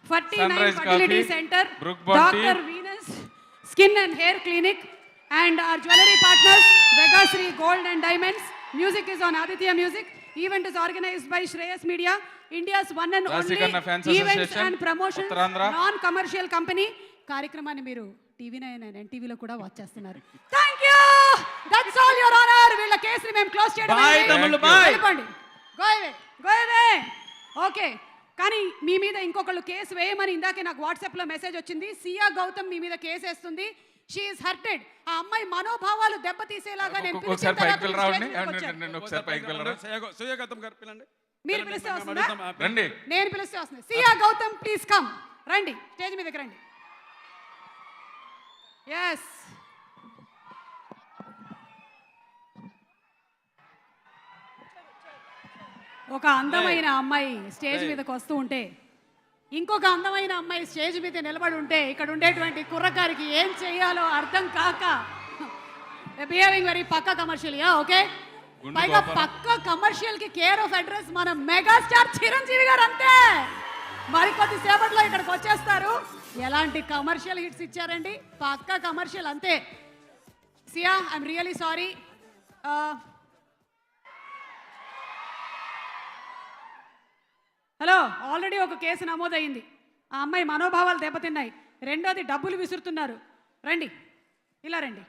49 Fertility Center, Dr. Venus Skin and Hair Clinic, and our jewelry partners, Vega Sri Gold and Diamonds. Music is on Aditya Music. Event is organized by Shreyas Media, India's one and only events and promotions non-commercial company. కార్యక్రమాన్ని మీరు TV9 and NTVలో కూడా watch చేస్తున్నారు. Thank you. That's all your honour. వీళ్ళ కేసుని మేము close చేయడం. By తమ్ముళ్ళు by. వెళ్ళిపోండి. Go away. ఓకే. కానీ మీ మీద ఇంకొకళ్ళు కేసు వేయమని ఇందాకే నాకు వాట్సాప్లో మెసేజ్ వచ్చింది. సియా గౌతమ్ మీ మీద కేసు వేస్తుంది. She is hurted. ఆ అమ్మాయి మనోభావాలు దెబ్బతీసేలాగా నేను మీరు పిలిస్తే వస్తుందా? నేను పిలిస్తే వస్తుంది. సియా గౌతమ్ ప్లీజ్ కమ్. రండి, స్టేజ్ మీదకి రండి. ఎస్, ఒక అందమైన అమ్మాయి స్టేజ్ మీదకి వస్తూ ఉంటే ఇంకొక అందమైన అమ్మాయి స్టేజ్ మీద నిలబడి ఉంటే ఇక్కడ ఉండేటువంటి కుర్రకారికి ఏం చేయాలో అర్థం కాక బిహేవింగ్ వెరీ పక్కా కమర్షియల్. ఓకే, పైగా పక్కా కమర్షియల్ కి కేర్ ఆఫ్ అడ్రస్ మన మెగాస్టార్ చిరంజీవి గారు. అంతే, మరికొద్ది సేపట్లో ఇక్కడికి వచ్చేస్తారు. ఎలాంటి కమర్షియల్ హిట్స్ ఇచ్చారండి, పక్కా కమర్షియల్. అంతే. Siya, I'm really sorry. Hello, already ఒక కేసు నమోదైంది. ఆ అమ్మాయి మనోభావాలు దెబ్బతిన్నాయి. రెండోది డబ్బులు విసురుతున్నారు. రండి, ఇలా రండి.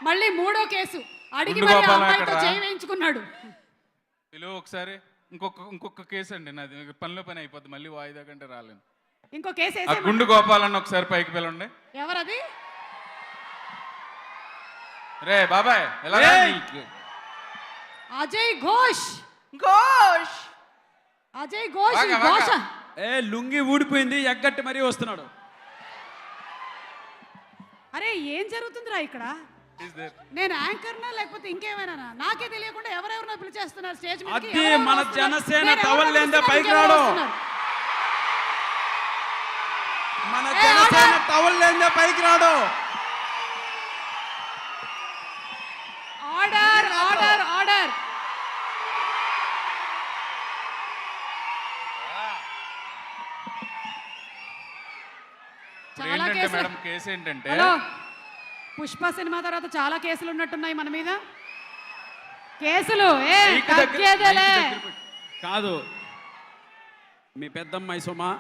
మళ్ళీ మూడో కేసు అడిగి మరి అమ్మాయితో చేయి వేయించుకున్నాడు. ఒకసారి ఇంకొక కేసు అండి, నాది పనిలో పని అయిపోద్ది, మళ్ళీ వాయిదా కంటే రాలేను. ఇంకో కేసు గుండు గోపాలన్న ఒకసారి పైకి పిలండి. ఎవరది? రే బాబాయ్, ఎలా? అజయ్ ఘోష్. అజయ్ ఘోష్. లుంగి ఊడిపోయింది, ఎగ్గట్టి మరీ వస్తున్నాడు. అరే ఏం జరుగుతుందిరా ఇక్కడ? నేను యాంకర్నా లేకపోతే ఇంకేమైనా? నాకే తెలియకుండా ఎవరెవరినో పిలిచేస్తున్నారు స్టేజ్ మీద. అది మన జనసేన టవల్ లేందే పైకి రాడు. మన జనసేన టవల్ లేందే పైకి రాడు. Order, order, order. చాలా కేసు ఏంటంటే, హలో, పుష్ప సినిమా తర్వాత చాలా కేసులు ఉన్నట్టున్నాయి మన మీద. కేసులు కాదు, మీ పెద్దమ్మాయి సుమా.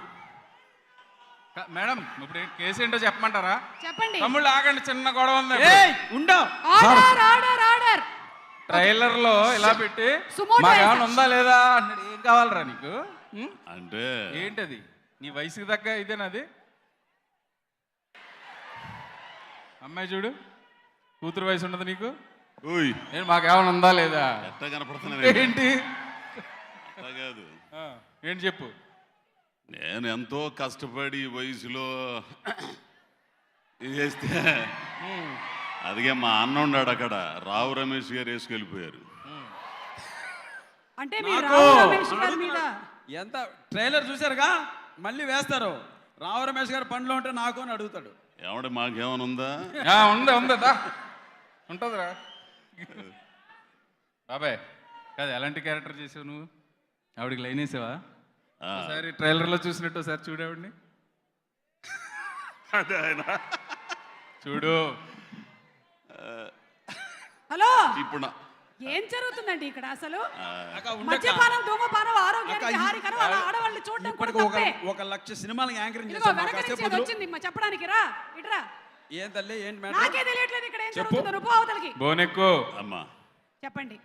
మేడం ఇప్పుడు కేసు ఏంటో చెప్పమంటారా? చెప్పండి. తమ్ముళ్ళు ఆగండి, చిన్న గొడవ ఉంది. Order, order, order. ట్రైలర్ లో ఇలా పెట్టి మాకేమైనా ఉందా లేదా అన్నాడు. ఏం కావాలరా నీకు? అంటే ఏంటది? నీ వయసుకి తగ్గ ఇదేనది? అమ్మాయి చూడు, కూతురు వయసు ఉండదు నీకు? మాకేమైనా ఉందా లేదా? ఎట్లా కనపడుతున్నా? ఏంటి కాదు, ఏంటి చెప్పు. నేను ఎంతో కష్టపడి ఈ వయసులో ఇది చేస్తే అదిగే మా అన్న ఉన్నాడు అక్కడ, రావు రమేష్ గారు వేసుకెళ్ళిపోయారు. అంటే రావు రమేష్ గారి మీద ఎంత ట్రైలర్ చూసారుగా, మళ్ళీ వేస్తారు. రావు రమేష్ గారు పనిలో ఉంటే నాకు అని అడుగుతాడు. ఏమంటే మాకేమైనా ఉందా? ఉందా ఉంటుందిరా బాబాయ్. కాదు, ఎలాంటి క్యారెక్టర్ చేసావు నువ్వు? ఆవిడికి లైన్ వేసావా? ఒకసారి ట్రైలర్ లో చూసినట్టు ఒకసారి చూడేవాడిని. అదే ఆయన చూడు. హలో, ఇప్పుడు ఏం జరుగుతుందండి ఇక్కడ అసలు? మద్యపానం, ధూమపానం ఆరోగ్యానికి హానికరం. ఆడవాళ్ళని చూడడం కూడా తప్పే. 1,00,000 సినిమాలకు యాంకరింగ్ వచ్చింది చెప్పడానికి. రా ఇట్రా. ఏం తల్లి, ఏంటి మేడం? నాకే తెలియట్లేదు ఇక్కడ ఏం జరుగుతుందో. నువ్వు అవతలకి బోనెక్కు. అమ్మా చెప్పండి.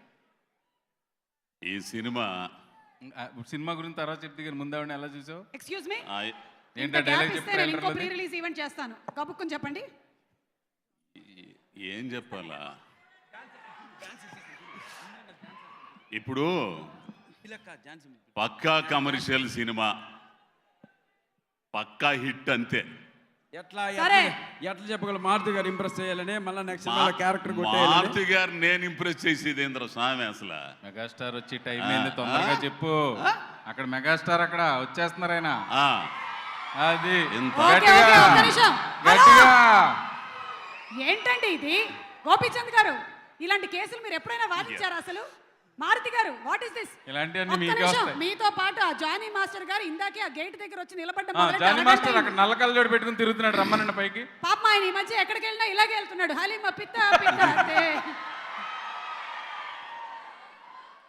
ఈ సినిమా గురించి తర్వాత చెప్తే కానీ ముందు ఆవిడ ఎలా చూసావు? ఎక్స్క్యూజ్ మీ, ఏంటో డైలాగ్ చెప్పు. ఇంకో ప్రీ రిలీజ్ ఈవెంట్ చేస్తాను, కబుక్కుని చెప్పండి. ఏం చెప్పాలా? ఇప్పుడు పక్కా కమర్షియల్ సినిమా, పక్కా హిట్ అంతే. ఎట్లా చెప్పగలరు? మారుతి గారు ఇంప్రెస్ చేయాలని మళ్ళీ నెక్స్ట్ క్యారెక్టర్ మారుతి గారు నేను ఇంప్రెస్ చేసేది ఏంద్ర స్వామి? అసలు మెగాస్టార్ వచ్చి టైం అయింది, తొందరగా చెప్పు. అక్కడ మెగాస్టార్ అక్కడ వచ్చేస్తున్నారు ఆయన. అది ఏంటండి ఇది? గోపీచంద్ గారు ఇలాంటి కేసులు మీరు ఎప్పుడైనా వాదించారా అసలు? మారుతి గారు, వాట్ ఇస్ దిస్? ఇలాంటివన్నీ మీకే వస్తాయి. మీతో పాటు ఆ జానీ మాస్టర్ గారు ఇందాకే ఆ గేట్ దగ్గర వచ్చి నిలబడ్డ జానీ మాస్టర్ అక్కడ నల్ల కళ్ళజోడు పెట్టుకుని తిరుగుతున్నాడు, రమ్మనండి పైకి. పాప ఆయన ఈ మధ్య ఎక్కడికి వెళ్ళినా ఇలాగే వెళ్తున్నాడు. హలీమా పిత్త పిత్త అంటే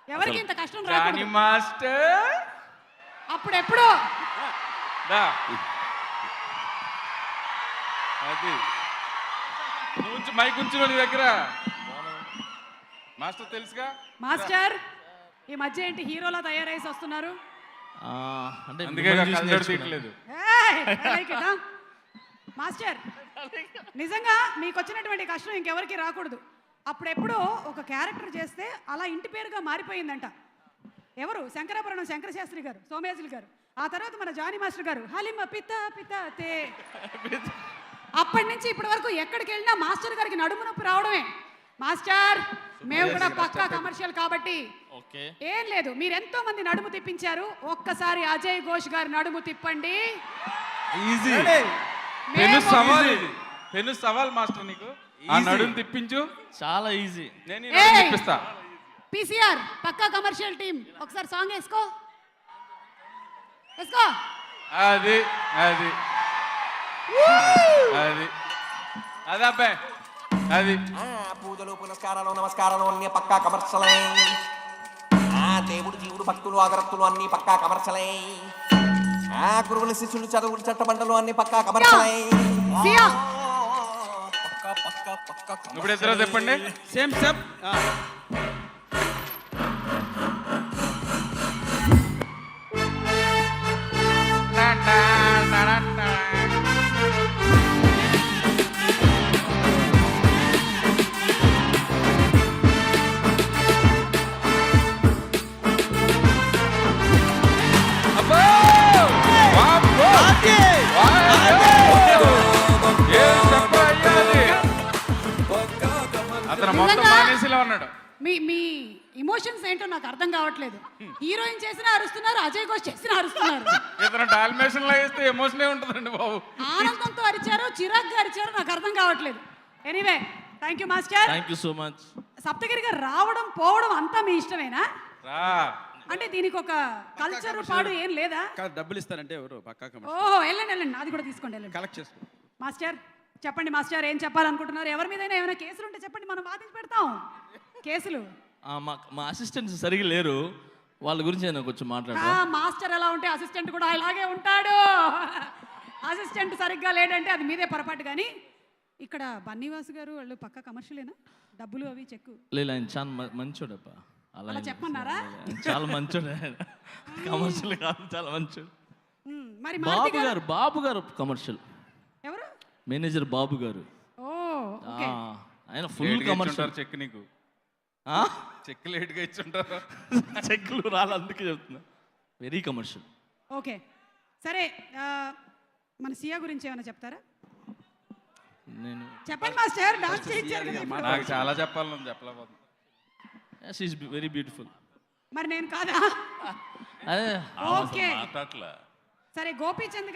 ఎవరికి ఇంత కష్టం జానీ రాకూడదు. మాస్టర్ అప్పుడెప్పుడు దా అది నువ్వు మైక్ ఉంచులో నీ దగ్గర. మాస్టర్ తెలుసుగా. మాస్టర్ ఈ మధ్య ఏంటి హీరోలా తయారైసి వస్తున్నారు? అంటే అందుకే కళ్ళజోడు తీయట్లేదు. ఏయ్, I like it, huh? Master నిజంగా మీకు వచ్చినటువంటి కష్టం ఇంకెవరికి రాకూడదు. అప్పుడెప్పుడు ఒక క్యారెక్టర్ చేస్తే అలా ఇంటి పేరుగా మారిపోయిందంట. ఎవరు? శంకరాభరణం శంకరశాస్త్రి గారు, సోమయాజులు గారు, ఆ తర్వాత మన జానీ మాస్టర్ గారు హలీమ పిత పిత తే. అప్పటి నుంచి ఇప్పటి వరకు ఎక్కడికి వెళ్ళినా మాస్టర్ గారికి నడుము నొప్పి రావడమే. మాస్టర్ మేము కూడా పక్కా కమర్షియల్ కాబట్టి ఓకే ఏం లేదు, మీరు ఎంతో మంది నడుము తిప్పించారు. ఒక్కసారి అజయ్ ఘోష్ గారి నడుము తిప్పండి. ఈజీ. పెను మేము- సవాల్ ఇది. పెను సవాల్ మాస్టర్ నీకు. ఆ నడుము తిప్పించు, చాలా ఈజీ. నేను ఈ నడుము తిప్పిస్తా. పీసీఆర్ పక్కా కమర్షియల్ టీం ఒకసారి సాంగ్ వేసుకో వేసుకో. అది అది అది అది అబ్బాయి అది పూజలు పునస్కారాలు నమస్కారాలు అన్ని పక్కా కమర్షలే. దేవుడు జీవుడు భక్తులు అగరత్తులు అన్ని పక్కా కమర్షలే. గురువుల శిష్యులు చదువులు చట్టబండలు అన్ని పక్కా కమర్షలే. సియా పక్కా పక్కా పక్కా ఇప్పుడు ఇద్దరు చెప్పండి. Same step. అబ్బో! వామ్మో! ఏం చెప్పయ్యాలి? అతను మొత్తం నిజంగా? మానేసిలా ఉన్నాడు. మీ మీ ఇమోషన్స్ ఏంటో నాకు అర్థం కావట్లేదు. హీరోయిన్ చేసినా అరుస్తున్నారు, అజయ్ ఘోష్ చేసినా అరుస్తున్నారు. ఇతను డాల్మేషన్ లో వేస్తే ఎమోషనే ఉంటుందండి బాబు. ఆనందంతో అరిచారో చిరాగ్గా అరిచారో నాకు అర్థం కావట్లేదు. Anyway thank you master. Thank you so much. Saptagiri గారు రావడం పోవడం అంతా మీ ఇష్టమేనా? రా అంటే దీనికి ఒక కల్చర్ పాడు ఏం లేదా? డబ్బులు ఇస్తారంటే ఎవరు పక్కా కమర్షియల్ ఓహో వెళ్ళండి వెళ్ళండి, నాది కూడా తీసుకోండి వెళ్ళండి. కలెక్ట్ చేసుకో. మాస్టర్ చెప్పండి మాస్టర్, ఏం చెప్పాలనుకుంటున్నారు? ఎవరి మీదైనా ఏమైనా కేసులు ఉంటే చెప్పండి, మనం వాదించి పెడతాం కేసులు. మా అసిస్టెంట్స్ సరిగా లేరు, వాళ్ళ గురించి నేను కొంచెం మాట్లాడతా. మాస్టర్ ఎలా ఉంటే అసిస్టెంట్ కూడా అలాగే ఉంటాడు. అసిస్టెంట్ సరిగ్గా లేడంటే అది మీదే పొరపాటు. కానీ ఇక్కడ బన్నీవాసు గారు వాళ్ళు పక్కా కమర్షియలేనా? డబ్బులు అవి చెక్కు లేదు, ఆయన చాలా మంచోడప్పా. అలా చెప్పమన్నారా? చాలా మంచోడు ఆయన. కమర్షియల్ కాదు, చాలా మంచోడు. మరి మారుతి గారు బాబు గారు కమర్షియల్ ఎవరు? మేనేజర్ బాబు గారు. ఓ ఓకే. ఆయన ఫుల్ కమర్షియల్. చెక్ నీకు చెక్ లేట్గా ఇచ్చుంటారు. చెక్లు రాలి, అందుకే చెప్తున్నా. Very commercial. ఓకే సరే, మన సియా గురించి ఏమైనా చెప్తారా? నేను చెప్పండి మాస్టర్, డాన్స్ చేయించారు కదా ఇప్పుడు. నాకు చాలా చెప్పాలని చెప్పలేకపోతున్నా. She is very beautiful. మరి నేను కాదా? అదే ఓకే మాట్లాడలే. సరే, గోపీచంద్